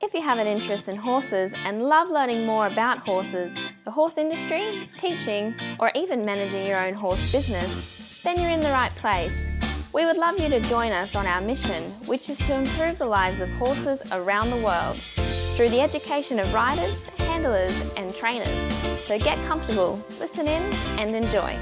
If you have an interest in horses and love learning more about horses, the horse industry, teaching, or even managing your own horse business, then you're in the right place. We would love you to join us on our mission, which is to improve the lives of horses around the world through the education of riders, handlers, and trainers. So get comfortable, listen in, and enjoy.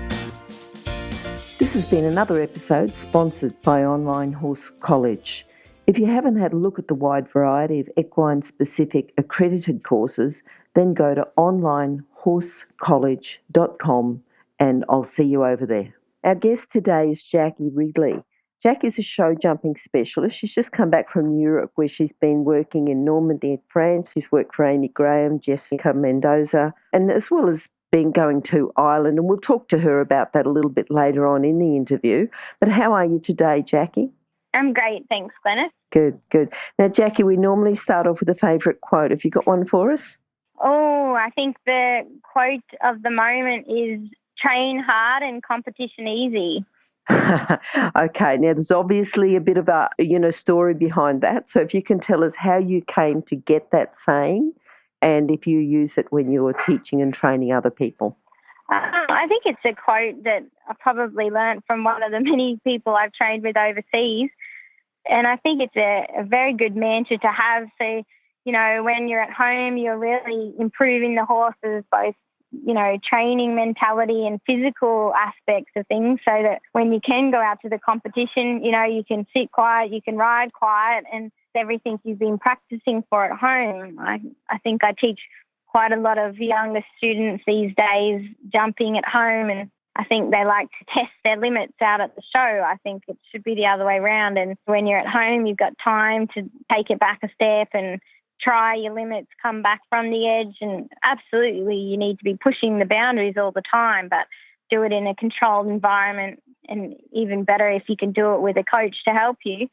This has been another episode sponsored by Online Horse College. If you haven't had a look at the wide variety of equine-specific accredited courses, then go to onlinehorsecollege.com and I'll see you over there. Our guest today is Jacqui Ridley. Jacqui is a show jumping specialist. She's just come back from Europe where she's been working in Normandy, France. She's worked for Amy Graham, Jessica Mendoza, and as well as going to Ireland. And we'll talk to her about that a little bit later on in the interview. But how are you today, Jacqui? I'm great, thanks, Glenys. Good. Now, Jacqui, we normally start off with a favourite quote. Have you got one for us? Oh, I think the quote of the moment is train hard and competition easy. Okay, now there's obviously a bit of a story behind that. So if you can tell us how you came to get that saying and if you use it when you're teaching and training other people. I think it's a quote that I probably learnt from one of the many people I've trained with overseas. And I think it's a very good mantra to have. So, when you're at home, you're really improving the horses, both, training mentality and physical aspects of things so that when you can go out to the competition, you can sit quiet, you can ride quiet and everything you've been practicing for at home. I think I teach quite a lot of younger students these days jumping at home, and I think they like to test their limits out at the show. I think it should be the other way around. And when you're at home, you've got time to take it back a step and try your limits, come back from the edge. And absolutely, you need to be pushing the boundaries all the time, but do it in a controlled environment. And even better if you can do it with a coach to help you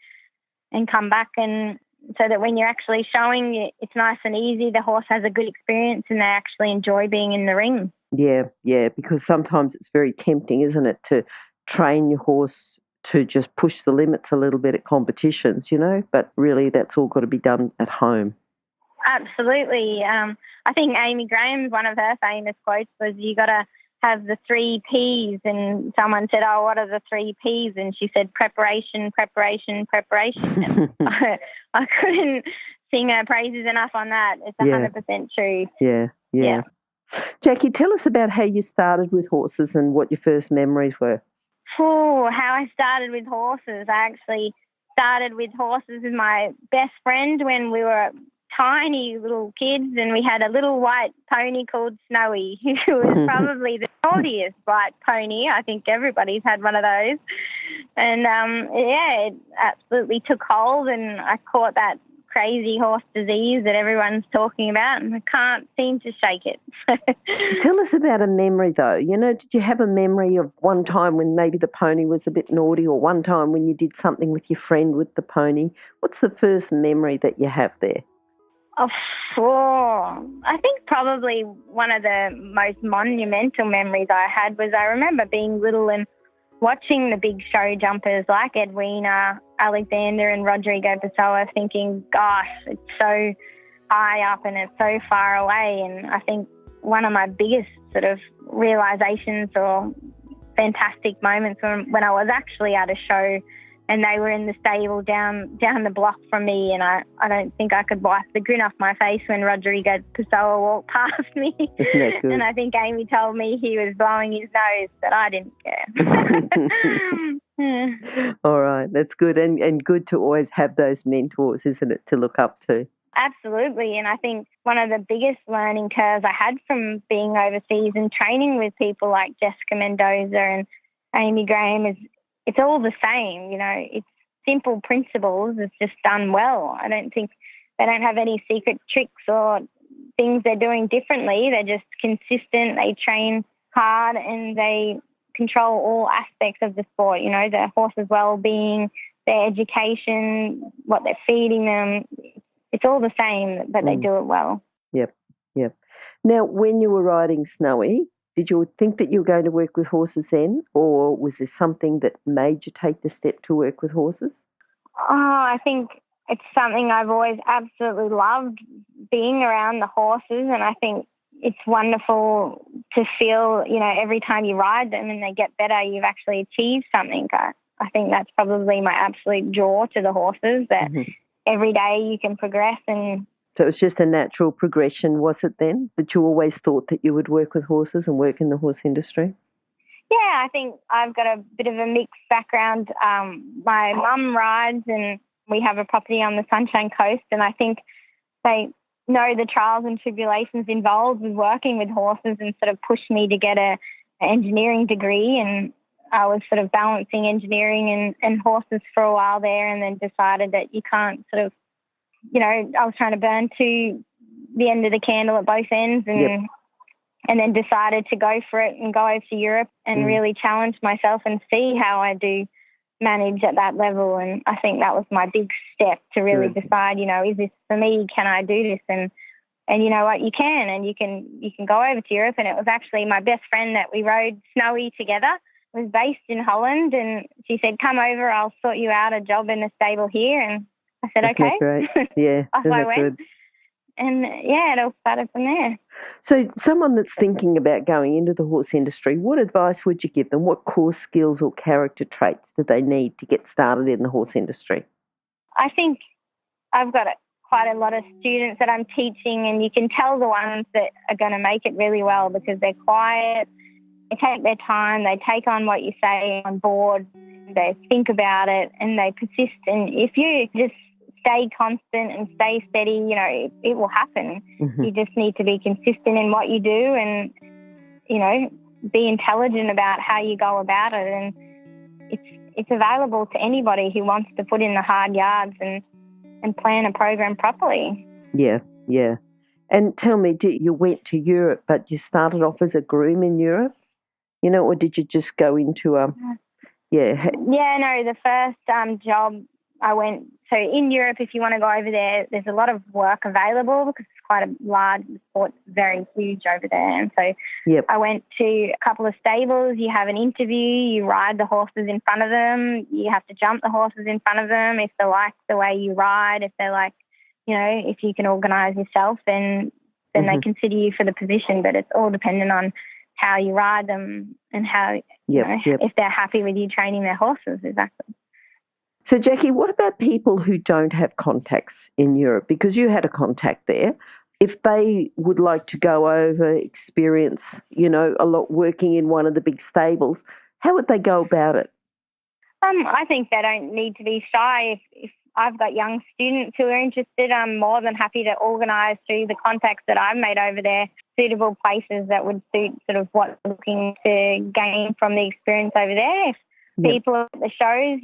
and come back, and so that when you're actually showing, it's nice and easy. The horse has a good experience and they actually enjoy being in the ring. Yeah, because sometimes it's very tempting, isn't it, to train your horse to just push the limits a little bit at competitions, but really that's all got to be done at home. Absolutely. I think Amy Graham's, one of her famous quotes was, you got to have the 3 Ps, and someone said, oh, what are the 3 Ps? And she said, preparation. And I couldn't sing her praises enough on that. It's 100% true. Yeah. Jacqui, tell us about how you started with horses and what your first memories were. How I started with horses. I actually started with horses with my best friend when we were tiny little kids, and we had a little white pony called Snowy, who was probably the naughtiest white pony. I think everybody's had one of those. And, it absolutely took hold, and I caught that crazy horse disease that everyone's talking about, and I can't seem to shake it. Tell us about a memory, though. Did you have a memory of one time when maybe the pony was a bit naughty, or one time when you did something with your friend with the pony? What's the first memory that you have there? I think probably one of the most monumental memories I had was I remember being little and watching the big show jumpers like Edwina, Alexander and Rodrigo Pessoa, thinking, gosh, it's so high up and it's so far away. And I think one of my biggest sort of realizations or fantastic moments when I was actually at a show and they were in the stable down the block from me, and I don't think I could wipe the grin off my face when Rodrigo Pessoa walked past me. Isn't that good? And I think Amy told me he was blowing his nose, but I didn't care. All right, that's good, and good to always have those mentors, isn't it, to look up to? Absolutely, and I think one of the biggest learning curves I had from being overseas and training with people like Jessica Mendoza and Amy Graham is it's all the same, it's simple principles. It's just done well. I don't think they don't have any secret tricks or things they're doing differently. They're just consistent. They train hard and they control all aspects of the sport, the horse's well-being, their education, what they're feeding them. It's all the same, but they do it well. Yep. Now, when you were riding Snowy, did you think that you were going to work with horses then, or was there something that made you take the step to work with horses? I think it's something I've always absolutely loved, being around the horses, and I think it's wonderful to feel, every time you ride them and they get better, you've actually achieved something. I think that's probably my absolute draw to the horses, that every day you can progress. And so it was just a natural progression, was it then, that you always thought that you would work with horses and work in the horse industry? Yeah, I think I've got a bit of a mixed background. My mum rides and we have a property on the Sunshine Coast, and I think they know the trials and tribulations involved with working with horses and sort of pushed me to get an engineering degree. And I was sort of balancing engineering and horses for a while there, and then decided that you can't sort of, I was trying to burn to the end of the candle at both ends, and then decided to go for it and go over to Europe and really challenge myself and see how I do manage at that level. And I think that was my big step to really decide, is this for me? Can I do this? And you know what, you can, and you can go over to Europe. And it was actually my best friend that we rode Snowy together, was based in Holland, and she said, come over, I'll sort you out a job in a stable here. And I said, Isn't okay. that great? Yeah. Off I went. Good? And it all started from there. So someone that's thinking about going into the horse industry, what advice would you give them? What core skills or character traits do they need to get started in the horse industry? I think I've got quite a lot of students that I'm teaching, and you can tell the ones that are going to make it really well because they're quiet, they take their time, they take on what you say on board, they think about it, and they persist. And if you just stay constant and stay steady, it will happen. You just need to be consistent in what you do and, be intelligent about how you go about it. And it's available to anybody who wants to put in the hard yards and plan a program properly. Yeah. And tell me, you went to Europe, but you started off as a groom in Europe, or did you just go into the first job I went, so in Europe, if you want to go over there, there's a lot of work available because it's quite a large sport, very huge over there. And so I went to a couple of stables. You have an interview, you ride the horses in front of them, you have to jump the horses in front of them. If they like the way you ride, if they like, if you can organise yourself, then they consider you for the position. But it's all dependent on how you ride them and how, if they're happy with you training their horses, exactly. So, Jacqui, what about people who don't have contacts in Europe? Because you had a contact there. If they would like to go over, experience, a lot working in one of the big stables, how would they go about it? I think they don't need to be shy. If I've got young students who are interested, I'm more than happy to organise through the contacts that I've made over there suitable places that would suit sort of what they're looking to gain from the experience over there. If people at the shows,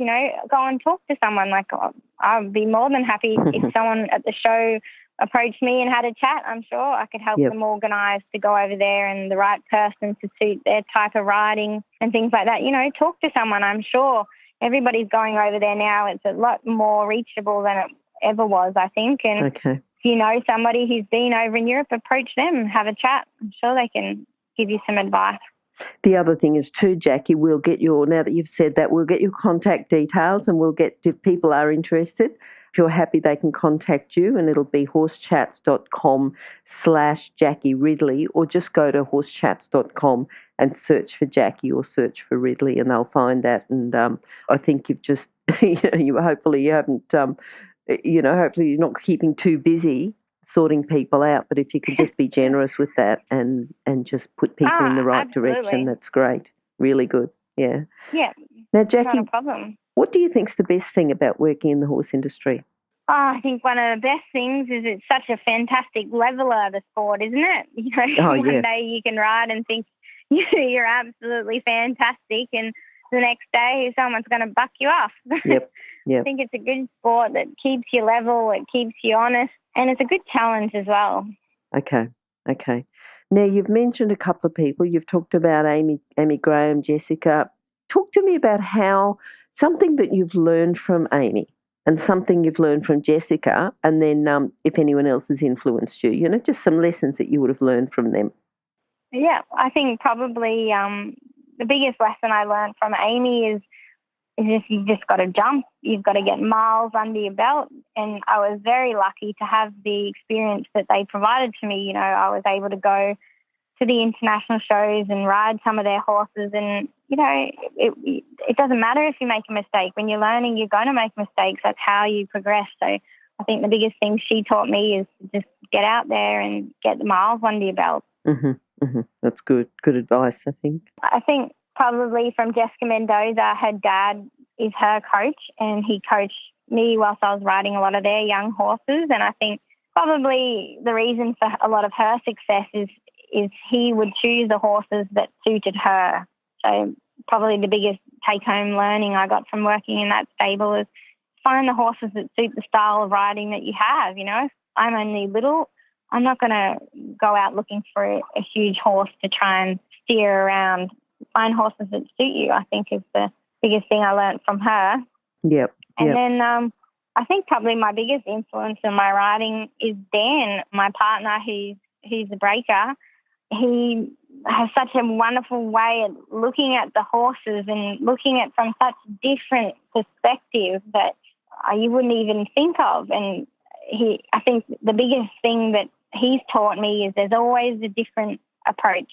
go and talk to someone. Like, I'd be more than happy if someone at the show approached me and had a chat. I'm sure I could help them organise to go over there and the right person to suit their type of riding and things like that. Talk to someone. I'm sure everybody's going over there now. It's a lot more reachable than it ever was, I think. And if you know somebody who's been over in Europe, approach them, have a chat. I'm sure they can give you some advice. The other thing is too, Jacqui, we'll get now that you've said that, we'll get your contact details and we'll get, if people are interested, if you're happy, they can contact you, and it'll be horsechats.com/Jacqui Ridley, or just go to horsechats.com and search for Jacqui or search for Ridley and they'll find that. And I think you've just, hopefully you haven't, hopefully you're not keeping too busy sorting people out, but if you could just be generous with that and just put people in the right direction, that's great. Really good. Yeah. Yeah. Now, Jacqui, not a problem. What do you think's the best thing about working in the horse industry? I think one of the best things is it's such a fantastic leveler, the sport, isn't it? One day you can ride and think you're absolutely fantastic, and the next day someone's going to buck you off. Yep. I think it's a good sport that keeps you level, it keeps you honest, and it's a good challenge as well. Okay. Now, you've mentioned a couple of people. You've talked about Amy Graham, Jessica. Talk to me about how something that you've learned from Amy and something you've learned from Jessica, and then if anyone else has influenced you, just some lessons that you would have learned from them. Yeah, I think probably the biggest lesson I learned from Amy is you've just got to jump. You've got to get miles under your belt. And I was very lucky to have the experience that they provided to me. I was able to go to the international shows and ride some of their horses. And, it doesn't matter if you make a mistake. When you're learning, you're going to make mistakes. That's how you progress. So I think the biggest thing she taught me is just get out there and get the miles under your belt. Mm-hmm, mm-hmm. That's good. Good advice, I think. I think probably from Jessica Mendoza, her dad is her coach, and he coached me whilst I was riding a lot of their young horses. And I think probably the reason for a lot of her success is he would choose the horses that suited her. So probably the biggest take-home learning I got from working in that stable is find the horses that suit the style of riding that you have. If I'm only little, I'm not going to go out looking for a huge horse to try and steer around. Find horses that suit you, I think, is the biggest thing I learned from her. Yep. And then I think probably my biggest influence in my riding is Dan, my partner. He's a breaker. He has such a wonderful way of looking at the horses and looking at from such different perspectives that you wouldn't even think of. And I think the biggest thing that he's taught me is there's always a different approach.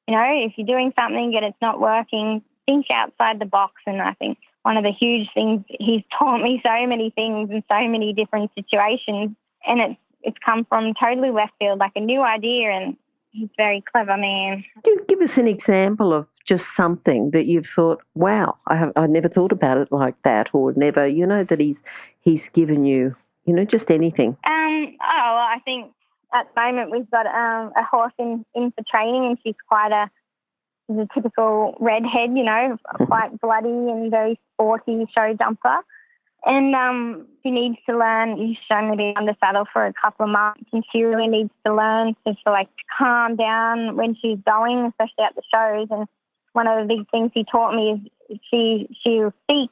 If you're doing something and it's not working, think outside the box. And I think one of the huge things, he's taught me so many things in so many different situations, and it's come from totally left field, like a new idea, and he's a very clever man. Give us an example of just something that you've thought, wow, I never thought about it like that, or never, that he's given you, just anything. I think at the moment we've got a horse in for training, and she's she's a typical redhead, quite bloody and very sporty show jumper. And she needs to learn. She's only been on the saddle for a couple of months, and she really needs to learn to calm down when she's going, especially at the shows. And one of the big things he taught me is she'll seek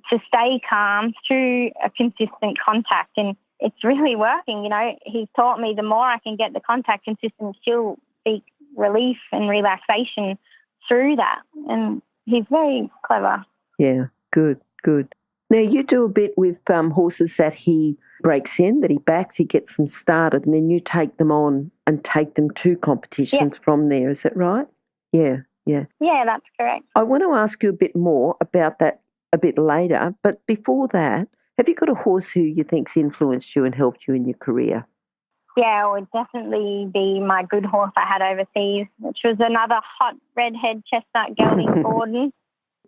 to stay calm through a consistent contact, and it's really working. He's taught me the more I can get the contact consistent, she'll seek relief and relaxation through that. And he's very clever. Yeah, good. Now, you do a bit with horses that he breaks in, that he backs, he gets them started, and then you take them on and take them to competitions from there. Is that right? Yeah. Yeah, that's correct. I want to ask you a bit more about that a bit later, but before that, have you got a horse who you think's influenced you and helped you in your career? Yeah, it would definitely be my good horse I had overseas, which was another hot redhead chestnut gelding, Gordon.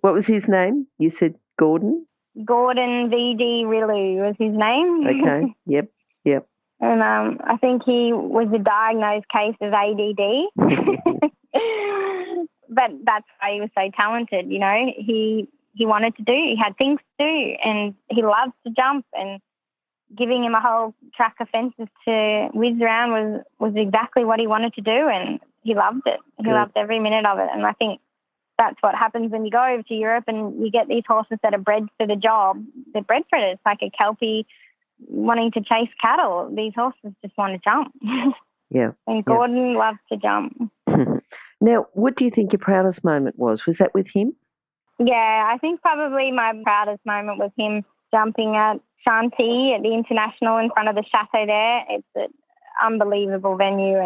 What was his name? You said Gordon? Gordon V.D. Rilu was his name. Okay, yep. And I think he was a diagnosed case of ADD. But that's why he was so talented, He wanted to do, he had things to do, and he loved to jump, and giving him a whole track of fences to whiz around was exactly what he wanted to do, and he loved it. He loved every minute of it. And I think that's what happens when you go over to Europe and you get these horses that are bred for the job. They're bred for it. It's like a Kelpie wanting to chase cattle. These horses just want to jump. Yeah. And Gordon loved to jump. Now, what do you think your proudest moment was? Was that with him? Yeah, I think probably my proudest moment was him jumping at Chantilly at the International in front of the chateau there. It's an unbelievable venue,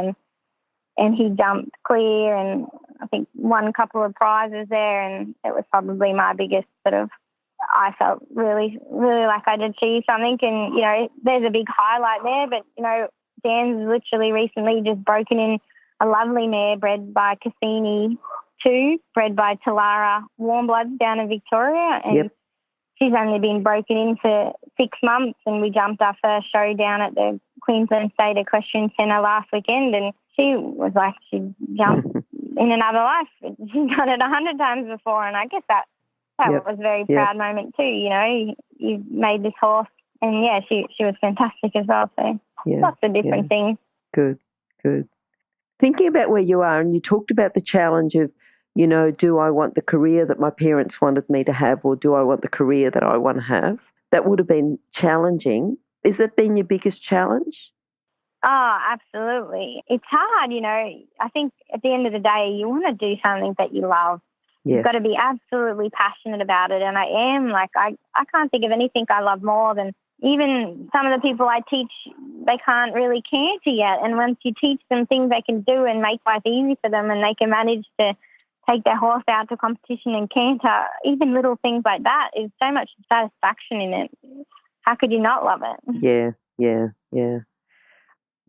and he jumped clear, and I think won a couple of prizes there, and it was probably my biggest I felt really, really like I'd achieved something. And, there's a big highlight there, but, Dan's literally recently just broken in a lovely mare bred by Cassini too, bred by Talara Warmbloods down in Victoria. And she's only been broken in for 6 months, and we jumped our first show down at the Queensland State Equestrian Centre last weekend, and she was like she jumped in another life. She's done it 100 times before, and I guess that was a very proud moment too. You made this horse, and she was fantastic as well. So lots of different things. Good. Thinking about where you are, and you talked about the challenge of, do I want the career that my parents wanted me to have, or do I want the career that I want to have? That would have been challenging. Has it been your biggest challenge? Oh, absolutely. It's hard, I think at the end of the day, you want to do something that you love. You've got to be absolutely passionate about it. And I am. Like, I can't think of anything I love more than, even some of the people I teach, they can't really canter yet. And once you teach them things they can do and make life easy for them, and they can manage to take their horse out to competition and canter, even little things like that is so much satisfaction in it. How could you not love it? Yeah.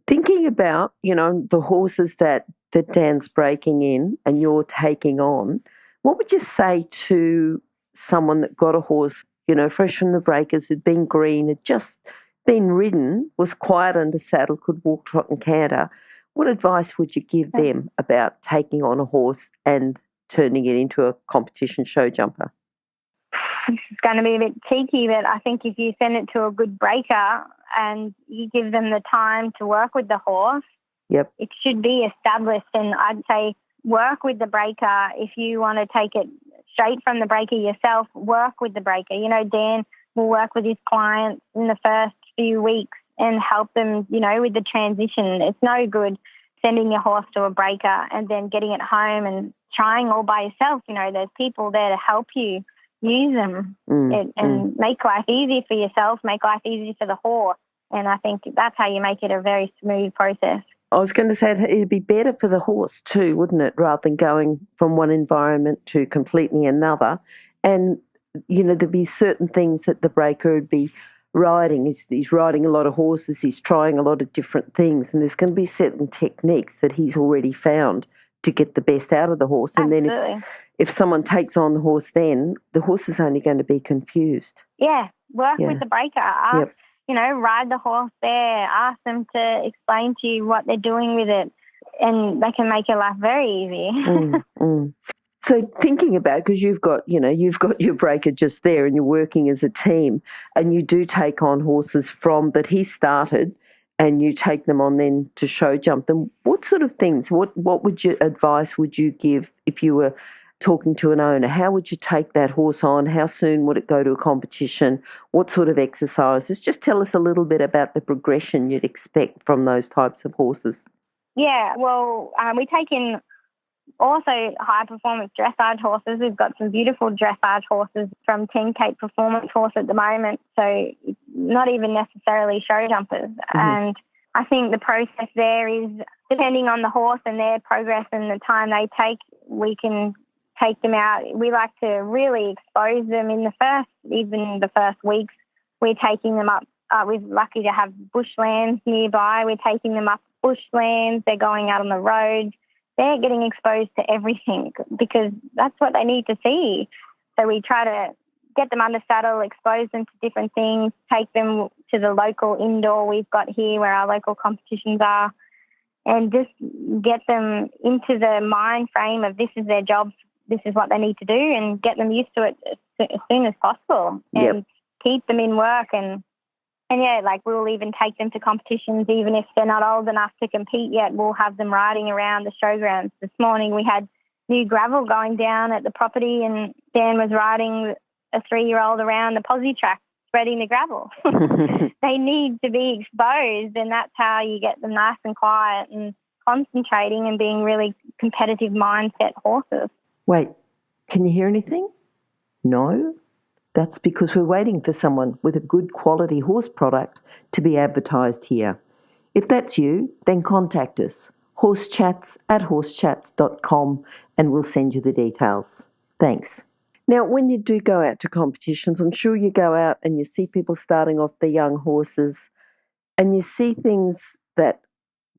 Thinking about, the horses that Dan's breaking in and you're taking on, what would you say to someone that got a horse, fresh from the breakers, had been green, had just been ridden, was quiet under saddle, could walk, trot and canter? What advice would you give them about taking on a horse and turning it into a competition show jumper? It's going to be a bit cheeky, but I think if you send it to a good breaker and you give them the time to work with the horse, it should be established. And I'd say work with the breaker. If you want to take it straight from the breaker yourself, work with the breaker. Dan will work with his clients in the first few weeks and help them, with the transition. It's no good sending your horse to a breaker and then getting it home and trying all by yourself. There's people there to help you use them and make life easy for yourself, make life easy for the horse. And I think that's how you make it a very smooth process. I was going to say it'd be better for the horse too, wouldn't it, rather than going from one environment to completely another. And, there'd be certain things that the breaker would be riding. He's riding a lot of horses, he's trying a lot of different things, and there's going to be certain techniques that he's already found to get the best out of the horse. And Absolutely. then if someone takes on the horse, then the horse is only going to be confused. Yeah, work with the breaker. Ask, ride the horse there. Ask them to explain to you what they're doing with it, and they can make your life very easy. So thinking about, because you've got your breaker just there and you're working as a team, and you do take on horses that he started, and you take them on then to show jump them. What sort of things, what advice would you give if you were talking to an owner? How would you take that horse on? How soon would it go to a competition? What sort of exercises? Just tell us a little bit about the progression you'd expect from those types of horses. Yeah, well, we take in also high-performance dressage horses. We've got some beautiful dressage horses from 10 Cape Performance Horse at the moment, so not even necessarily show jumpers. And I think the process there is, depending on the horse and their progress and the time they take, we can take them out. We like to really expose them in the first weeks. We're taking them up. We're lucky to have bushlands nearby. We're taking them up bushlands. They're going out on the roads. They're getting exposed to everything because that's what they need to see. So we try to get them under saddle, expose them to different things, take them to the local indoor we've got here where our local competitions are, and just get them into the mind frame of this is their job, this is what they need to do, and get them used to it as soon as possible and keep them in work. And we'll even take them to competitions, even if they're not old enough to compete yet. We'll have them riding around the showgrounds. This morning we had new gravel going down at the property, and Dan was riding a 3-year-old around the posi track, spreading the gravel. They need to be exposed, and that's how you get them nice and quiet and concentrating and being really competitive mindset horses. Wait, can you hear anything? No? That's because we're waiting for someone with a good quality horse product to be advertised here. If that's you, then contact us, horsechats@horsechats.com, and we'll send you the details. Thanks. Now, when you do go out to competitions, I'm sure you go out and you see people starting off their young horses, and you see things that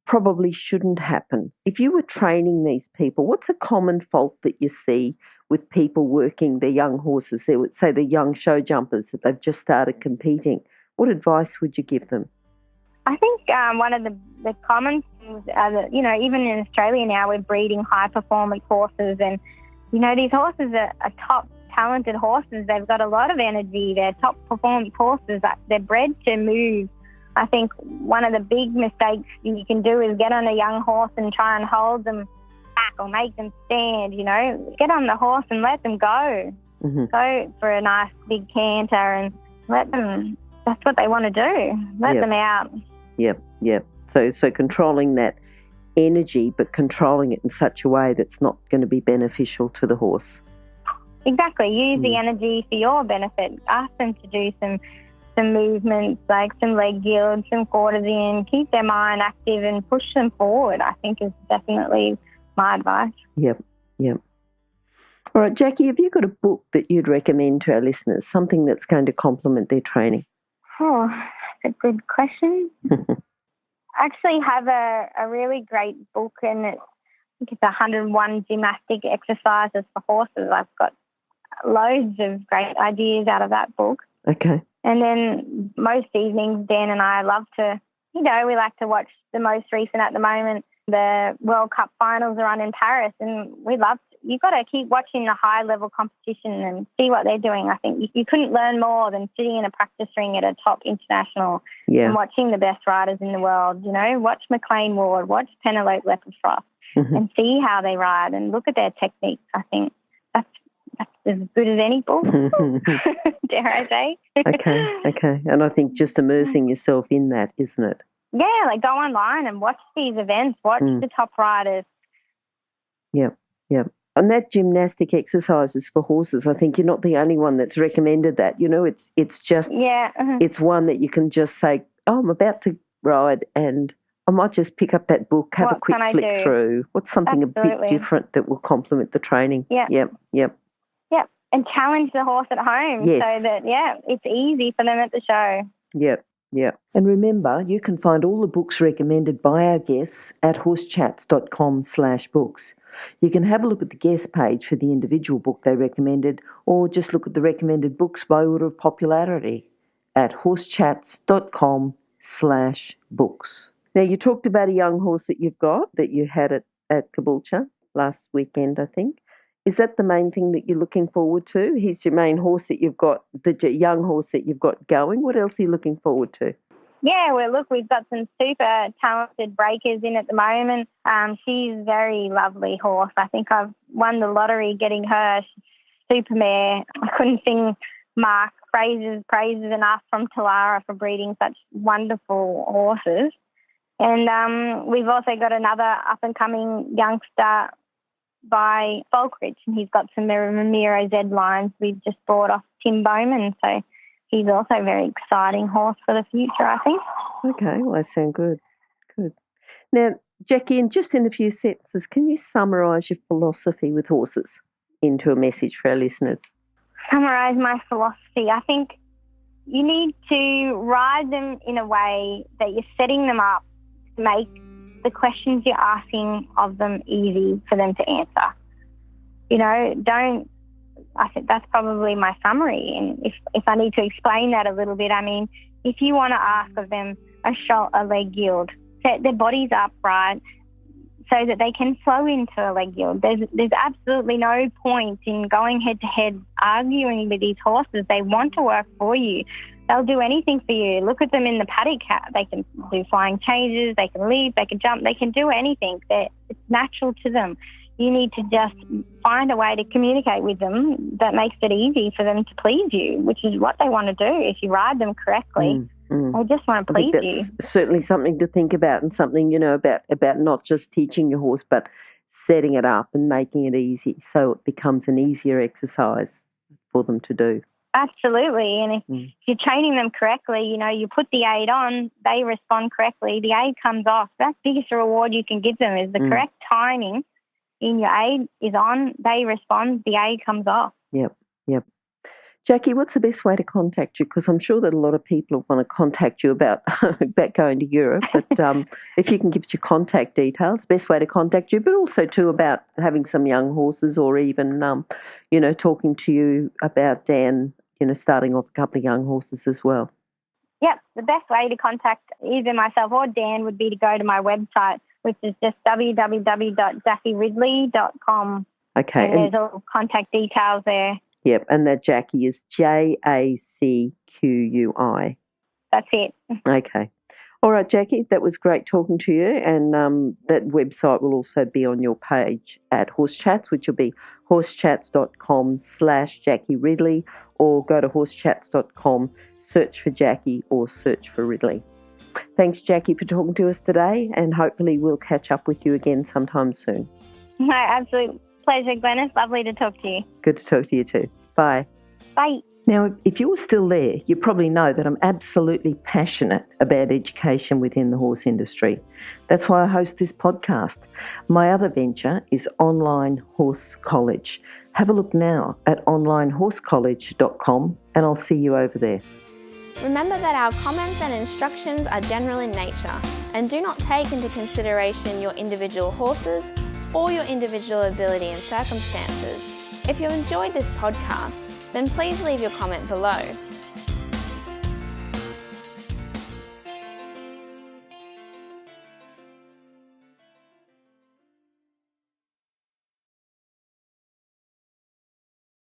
probably shouldn't happen. If you were training these people, what's a common fault that you see with people working their young horses? They would say the young show jumpers that they've just started competing. What advice would you give them? I think one of the common things, even in Australia now, we're breeding high-performance horses, and, these horses are top talented horses. They've got a lot of energy. They're top performance horses. They're bred to move. I think one of the big mistakes you can do is get on a young horse and try and hold them back or make them stand, Get on the horse and let them go. Go for a nice big canter and let them, that's what they want to do. Let them out. Yep. So controlling that energy, but controlling it in such a way that's not going to be beneficial to the horse. Exactly. Use the energy for your benefit. Ask them to do some movements, like some leg yields, some quarters in, keep their mind active and push them forward, I think is definitely my advice. Yep. All right, Jacqui, have you got a book that you'd recommend to our listeners, something that's going to complement their training? Oh, that's a good question. I actually have a really great book, and I think it's 101 gymnastic exercises for horses. I've got loads of great ideas out of that book. Okay. And then most evenings, Dan and I love to, we like to watch the most recent at the moment. The World Cup finals are on in Paris, and you've got to keep watching the high-level competition and see what they're doing. I think you couldn't learn more than sitting in a practice ring at a top international and watching the best riders in the world. Watch McLean Ward, watch Penelope Lepperfrost, and see how they ride and look at their techniques. I think that's as good as any book, dare I say. Okay. And I think just immersing yourself in that, isn't it? Yeah, like go online and watch these events, watch the top riders. Yep. And that gymnastic exercises for horses, I think you're not the only one that's recommended that. It's just, it's one that you can just say, oh, I'm about to ride and I might just pick up that book, have a quick flick through. What's something a bit different that will complement the training? Yep. And challenge the horse at home so that, it's easy for them at the show. Yep. And remember, you can find all the books recommended by our guests at horsechats.com/books. You can have a look at the guest page for the individual book they recommended, or just look at the recommended books by order of popularity at horsechats.com/books. Now, you talked about a young horse that you've got, that you had at Caboolture last weekend, I think. Is that the main thing that you're looking forward to? He's your main horse that you've got, the young horse that you've got going. What else are you looking forward to? Yeah, well, we've got some super talented breakers in at the moment. She's a very lovely horse. I think I've won the lottery getting her. She's super mare. I couldn't sing Mark Fraser's praises enough from Talara for breeding such wonderful horses. And we've also got another up-and-coming youngster by Falkridge, and he's got some Miro Z lines we've just bought off Tim Bowman, so he's also a very exciting horse for the future, I think. Okay, well, that sounds good. Now, Jacqui, in a few sentences, can you summarise your philosophy with horses into a message for our listeners? Summarise my philosophy. I think you need to ride them in a way that you're setting them up to make the questions you're asking of them easy for them to answer. I think that's probably my summary. And if I need to explain that a little bit, I mean, if you want to ask of them a leg yield, set their bodies up right so that they can flow into a leg yield. There's absolutely no point in going head to head arguing with these horses. They want to work for you. They'll do anything for you. Look at them in the paddock. They can do flying changes, they can leap, they can jump, they can do anything. It's natural to them. You need to just find a way to communicate with them that makes it easy for them to please you, which is what they want to do if you ride them correctly. They just want to please you. That's certainly something to think about, and something, about not just teaching your horse, but setting it up and making it easy so it becomes an easier exercise for them to do. Absolutely. And if you're training them correctly, you put the aid on, they respond correctly, the aid comes off. That's the biggest reward you can give them is the correct timing in your aid is on, they respond, the aid comes off. Yep. Jacqui, what's the best way to contact you? Because I'm sure that a lot of people want to contact you about going to Europe, but if you can give us your contact details, best way to contact you, but also too about having some young horses, or even, talking to you about Dan, starting off a couple of young horses as well. Yep, the best way to contact either myself or Dan would be to go to my website, which is just www.jacquiridley.com. Okay. And there's all contact details there. Yep, and that Jacqui is Jacqui. That's it. Okay. All right, Jacqui, that was great talking to you, and that website will also be on your page at Horse Chats, which will be horsechats.com/Jacqui Ridley, or go to horsechats.com, search for Jacqui or search for Ridley. Thanks, Jacqui, for talking to us today, and hopefully we'll catch up with you again sometime soon. My absolute Pleasure, Glenys. Lovely to talk to you. Good to talk to you too. Bye. Bye. Now, if you're still there, you probably know that I'm absolutely passionate about education within the horse industry. That's why I host this podcast. My other venture is Online Horse College. Have a look now at onlinehorsecollege.com and I'll see you over there. Remember that our comments and instructions are general in nature and do not take into consideration your individual horses or your individual ability and circumstances. If you enjoyed this podcast, then please leave your comment below.